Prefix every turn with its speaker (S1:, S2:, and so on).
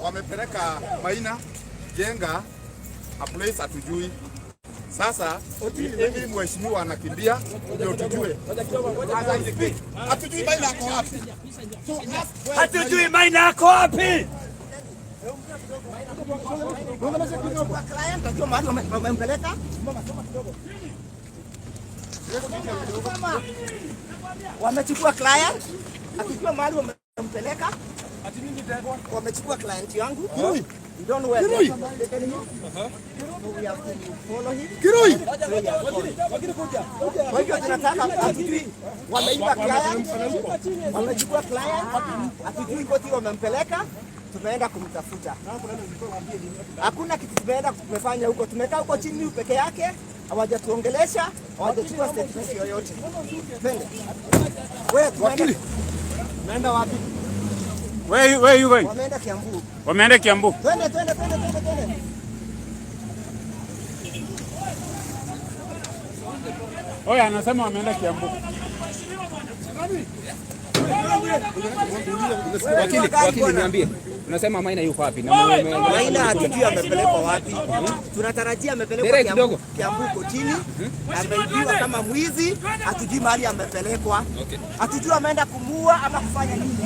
S1: Wamepeleka Maina Njenga a place hatujui. Sasa hivi mheshimiwa anakimbia ndio tujue. Hatujui Maina ako wapi.
S2: Hatujui Maina ako wapi.
S3: Wamechukua client, akijua mahali wamempeleka. Wamechukua client yangu. You don't know where they are taking him. We have to follow him. Kwa hiyo tunataka atujui wameiba client, wamechukua client, atujui koti wamempeleka, tumeenda kumtafuta. Hakuna kitu tumeenda tumefanya huko, tumekaa huko chini peke yake, hawajatuongelesha, hawajachukua statement yoyote. Twende. Wewe wakili. Naenda wapi?
S2: Where you going?
S3: Wameenda Kiambu.
S2: Wameenda Kiambu.
S3: Twende.
S2: Oya, anasema wameenda Kiambu.
S4: Wakili niambie. Unasema Maina yuko wapi?
S3: Maina hatujui amepelekwa wapi. Tunatarajia amepelekwa Kiambu kotini. Ameibiwa kama mwizi, hatujui mahali amepelekwa. Hatujui ameenda kumuua ama kufanya nini.